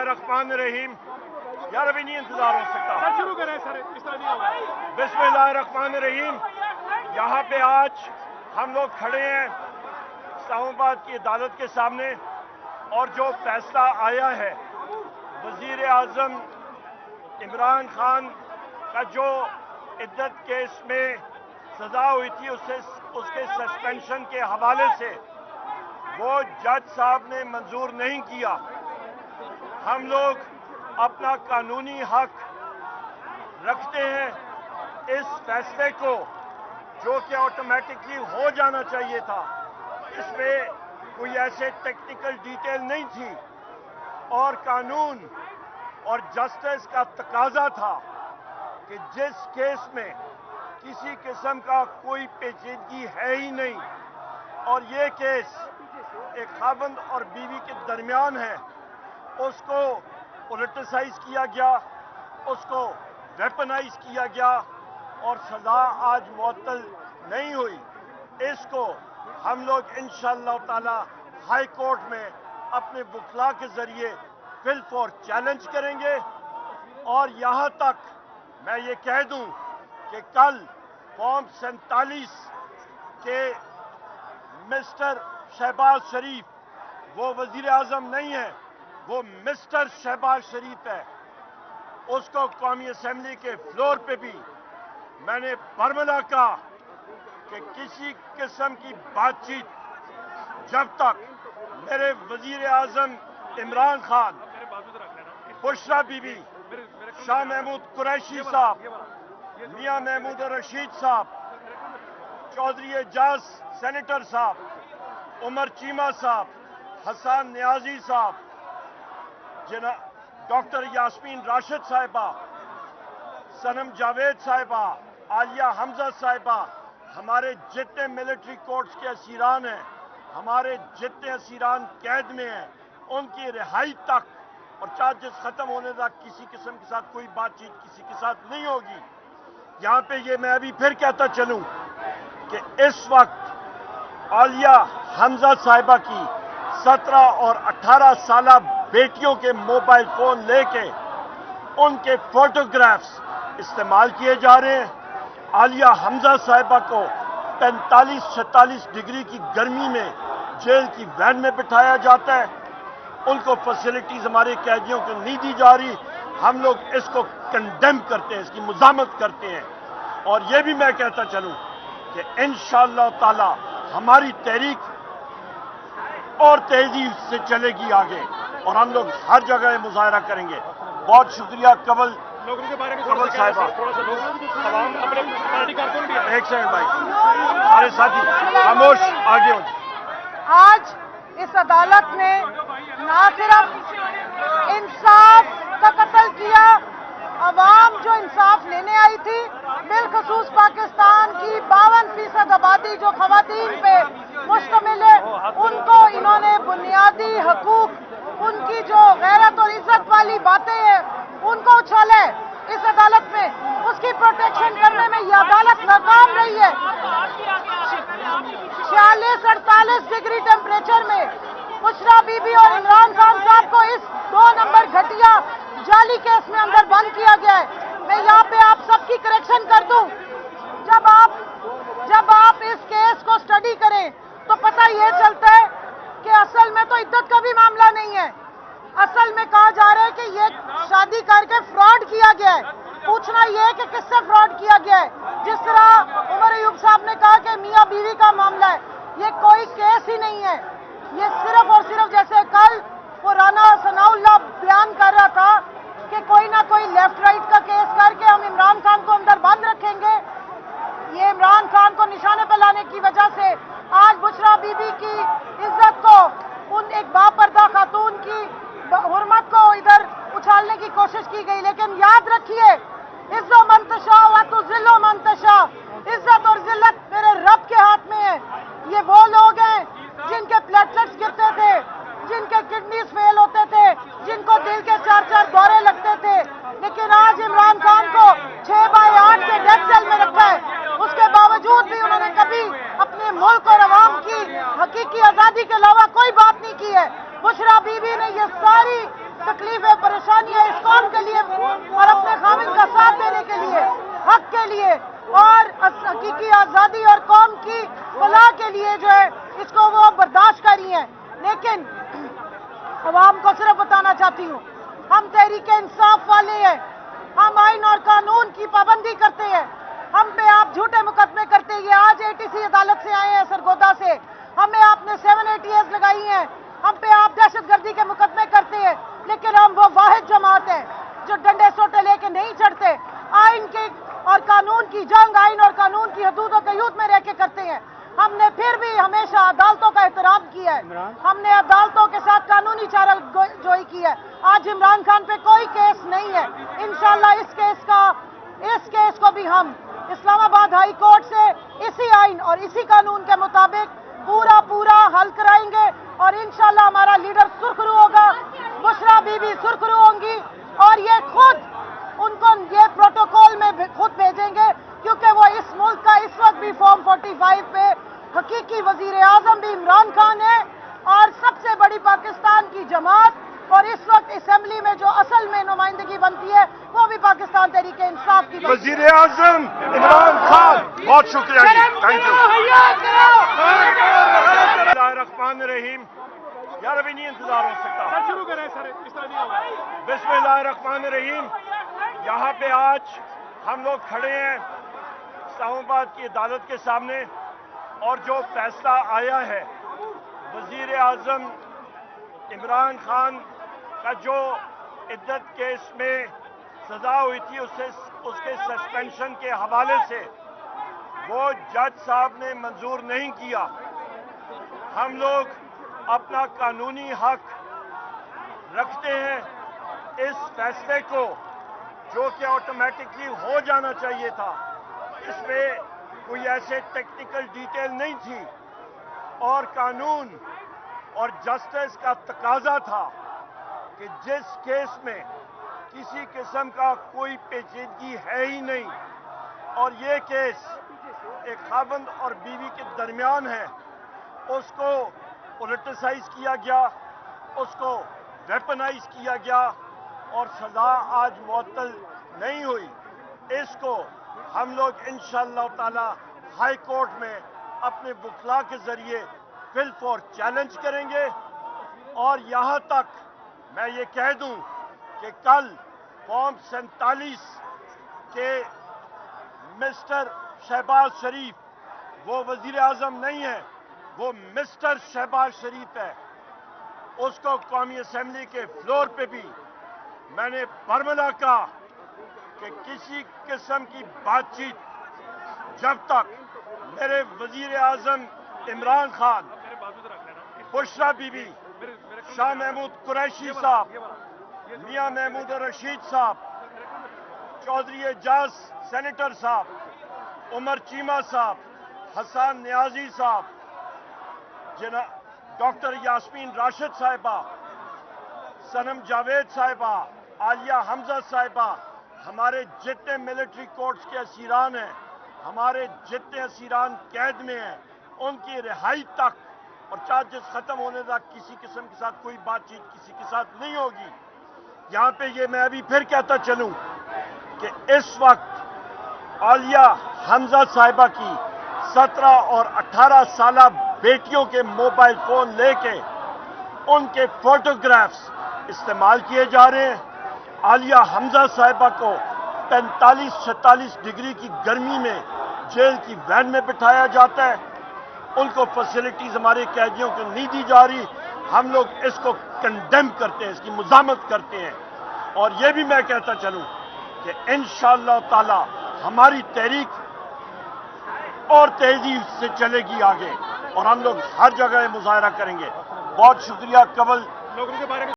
बिस्मिल्लाहिर्रहमानिर्रहीम। यार अभी नहीं इंतजार हो सकता। सर शुरू करें सर, इस तरह नहीं होगा। बिस्मिल्लाहिर्रहमानिर्रहीम। यहाँ पे आज हम लोग खड़े हैं इस्लामाबाद की अदालत के सामने और जो फैसला आया है वजीर आजम इमरान खान का जो इद्दत केस में सजा हुई थी उसके सस्पेंशन के हवाले से वो जज साहब ने मंजूर नहीं किया। हम लोग अपना कानूनी हक रखते हैं इस फैसले को जो कि ऑटोमेटिकली हो जाना चाहिए था। इसमें कोई ऐसे टेक्निकल डिटेल नहीं थी और कानून और जस्टिस का तकाजा था कि जिस केस में किसी किस्म का कोई पेचीदगी है ही नहीं और ये केस एक खावंद और बीवी के दरमियान है, उसको पॉलिटिसाइज किया गया, उसको वेपनाइज किया गया और सजा आज मुअत्तल नहीं हुई। इसको हम लोग इंशाअल्लाह ताला हाई कोर्ट में अपने वकला के जरिए फिल फॉर चैलेंज करेंगे। और यहाँ तक मैं ये कह दूं कि कल फॉर्म 47 के मिस्टर शहबाज शरीफ, वो वजीर आजम नहीं है, वो मिस्टर शहबाज शरीफ है, उसको कौमी असेंबली के फ्लोर पे भी मैंने बरमला कहा कि किसी किस्म की बातचीत जब तक मेरे वजीर आजम इमरान खान, बुशरा बीबी, शाह महमूद कुरैशी साहब, मियां महमूद रशीद साहब, चौधरी एजाज सेनेटर साहब, उमर चीमा साहब, हसन नियाजी साहब, डॉक्टर यास्मीन राशिद साहिबा, सनम जावेद साहिबा, आलिया हमजा साहिबा, हमारे जितने मिलिट्री कोर्ट्स के असीरान हैं, हमारे जितने असीरान कैद में हैं, उनकी रिहाई तक और चार्जेस खत्म होने तक किसी किस्म के साथ कोई बातचीत किसी के साथ नहीं होगी। यहाँ पे ये मैं अभी फिर कहता चलूं कि इस वक्त आलिया हमजा साहिबा की 17 और 18 साल बेटियों के मोबाइल फोन लेके उनके फोटोग्राफ्स इस्तेमाल किए जा रहे हैं। आलिया हमजा साहिबा को 45-46 डिग्री की गर्मी में जेल की वैन में बिठाया जाता है, उनको फैसिलिटीज हमारे कैदियों को नहीं दी जा रही। हम लोग इसको कंडेम करते हैं, इसकी मुज़ामत करते हैं। और ये भी मैं कहता चलूं कि इंशाअल्लाह ताला हमारी तहरीक और तेजी से चलेगी आगे और हम लोग हर जगह मुजाहरा करेंगे। बहुत शुक्रिया कमल लोगों के बारे में कमल साहिबा। थोड़ा सा लोग अपने पार्टी कारकुन भी एक सेकंड भाई, हमारे साथी खामोश, आगे हो। आज इस अदालत ने ना सिर्फ इंसाफ का कत्ल किया, अवाम जो इंसाफ लेने आई थी, बिलखसूस पाकिस्तान की 52% आबादी जो खवातीन पे मुश्तमिल है, उनको इन्होंने बुनियादी हकूक, उनकी जो गैरत और इज्जत वाली बातें हैं, उनको उछाले इस अदालत में। उसकी प्रोटेक्शन करने में यह अदालत नाकाम रही है। 46-48 डिग्री टेम्परेचर में बुशरा बीबी और इमरान खान साहब को इस 2 नंबर घटिया जाली केस में अंदर बंद किया गया है। मैं यहाँ पे आप सबकी करेक्शन कर दूं, जब आप इस केस को स्टडी करें तो पता ये चलता है कि असल में तो इद्दत का भी मामला नहीं है। असल में कहा जा रहा है कि ये शादी करके फ्रॉड किया गया है। पूछना ये है कि किससे फ्रॉड किया गया है। जिस तरह उमर अयूब साहब ने कहा कि मियां बीवी का मामला है, ये कोई केस ही नहीं है। ये सिर्फ और सिर्फ जैसे कल वो राना सनाउल्लाह बयान कर रहा था कि कोई ना कोई लेफ्ट राइट का केस करके हम इमरान खान को अंदर बंद रखेंगे। ये इमरान खान को निशाने पर लाने की वजह से आज बुशरा बीबी की इज्जत को, उन एक बापर्दा खातून की हुर्मत को इधर उछालने की कोशिश की गई। लेकिन याद रखिए, इज्जो मंतशा व तुज़िल्लो मंतशा, इज्जत और जिल्लत मेरे रब के हाथ में है। ये वो लोग हैं जिनके प्लेटलेट्स गिरते थे, जिनके किडनीज फेल होते थे, जिनको दिल के 4-4 दौरे लगते थे, लेकिन आज इमरान खान को 6/8 के डेथ सेल में रखा है। उसके बावजूद भी उन्होंने कभी अपने मुल्क और अवाम की हकीकी आजादी के अलावा कोई बात नहीं की है। बुशरा बीबी ने ये सारी तकलीफें اور اپنے خامن کا ساتھ دینے کے لیے، حق کے لیے اور حقیقی آزادی اور قوم کی فلاح کے لیے جو ہے اس کو وہ برداشت کری ہیں. لیکن عوام کو صرف بتانا چاہتی ہوں، ہم تحریک انصاف والے ہیں، ہم آئین اور قانون کی پابندی کرتے ہیں. ہم پہ آپ جھوٹے مقدمے کرتے ہیں. آج ATC عدالت سے آئے ہیں سرگودا سے، ہمیں آپ نے 780 لگائی ہیں، ہم پہ آپ دہشت گردی کے مقدمے کرتے ہیں. لیکن ہم وہ واحد جماعت ہیں جو ڈنڈے سوٹے لے کے نہیں چڑھتے. آئین کے اور قانون کی جنگ آئین اور قانون کی حدود و قیود میں رہ کے کرتے ہیں. ہم نے پھر بھی ہمیشہ عدالتوں کا احترام کیا ہے. ہم نے عدالتوں کے ساتھ قانونی چارہ جوئی کی ہے. آج عمران خان پہ کوئی کیس نہیں ہے. انشاءاللہ اس کیس کو بھی ہم اسلام آباد ہائی کورٹ سے اسی آئین اور اسی قانون کے مطابق پورا حل کرائیں گے. اور انشاءاللہ ہمارا لیڈر سرخرو ہوگا، بشرا بی بی سرخرو ہوں گی، اور یہ خود ان کو یہ پروٹوکول میں خود بھیجیں گے، کیونکہ وہ اس ملک کا اس وقت بھی فارم 45 پہ حقیقی وزیر اعظم بھی عمران خان ہے، اور سب سے بڑی پاکستان کی جماعت اور اس وقت اسمبلی میں جو اصل میں نمائندگی بنتی ہے وہ بھی پاکستان تحریک انصاف کی بنتی ہے. وزیر اعظم عمران خان، بہت شکریہ جی، تھینک یو. بسم اللہ الرحمن الرحیم. یار ابھی نہیں انتظار ہو سکتا. سر شروع کریں سر، اس طرح نہیں ہوگا. بسم اللہ الرحمن الرحیم. یہاں پہ آج ہم لوگ کھڑے ہیں اسلام آباد کی عدالت کے سامنے، اور جو فیصلہ آیا ہے وزیر اعظم عمران خان کا جو عدت کیس میں سزا ہوئی تھی اس کے سسپینشن کے حوالے سے، وہ جج صاحب نے منظور نہیں کیا. ہم لوگ اپنا قانونی حق رکھتے ہیں. اس فیصلے کو جو کہ آٹومیٹکلی ہو جانا چاہیے تھا، اس میں کوئی ایسے ٹیکنیکل ڈیٹیل نہیں تھی، اور قانون اور جسٹس کا تقاضا تھا کہ جس کیس میں کسی قسم کا کوئی پیچیدگی ہے ہی نہیں، اور یہ کیس ایک خاوند اور بیوی کے درمیان ہے، اس کو پولیٹیسائز کیا گیا، اس کو ویپنائز کیا گیا، اور سزا آج معطل نہیں ہوئی. اس کو ہم لوگ انشاءاللہ تعالی ہائی کورٹ میں اپنے وکلاء کے ذریعے فل فور چیلنج کریں گے. اور یہاں تک میں یہ کہہ دوں کہ کل فارم 47 کے مسٹر شہباز شریف، وہ وزیر اعظم نہیں ہے، وہ مسٹر شہباز شریف ہے، اس کو قومی اسمبلی کے فلور پہ بھی میں نے برملا کہا کہ کسی قسم کی بات چیت جب تک میرے وزیر اعظم عمران خان، بشرا بی بی، شاہ محمود قریشی صاحب، میاں محمود رشید صاحب، چودھری اعجاز سینیٹر صاحب، عمر چیمہ صاحب، حسان نیازی صاحب، ڈاکٹر یاسمین راشد صاحبہ، صنم جاوید صاحبہ، عالیہ حمزہ صاحبہ، ہمارے جتنے ملٹری کورٹس کے اسیران ہیں، ہمارے جتنے اسیران قید میں ہیں، ان کی رہائی تک اور چارجز ختم ہونے تک کسی قسم کے ساتھ کوئی بات چیت کسی کے ساتھ نہیں ہوگی. یہاں پہ یہ میں ابھی پھر کہتا چلوں کہ اس وقت عالیہ حمزہ صاحبہ کی 17 اور 18 سالہ بیٹیوں کے موبائل فون لے کے ان کے فوٹوگرافز استعمال کیے جا رہے ہیں. عالیہ حمزہ صاحبہ کو 45-46 ڈگری کی گرمی میں جیل کی وین میں بٹھایا جاتا ہے. ان کو فیسلٹیز ہمارے قیدیوں کو نہیں دی جا رہی. ہم لوگ اس کو کنڈیم کرتے ہیں، اس کی مزاحمت کرتے ہیں. اور یہ بھی میں کہتا چلوں کہ انشاءاللہ تعالی ہماری تحریک اور تیزی سے چلے گی آگے، اور ہم لوگ ہر جگہ مظاہرہ کریں گے. بہت شکریہ. قبل لوگوں کے بارے میں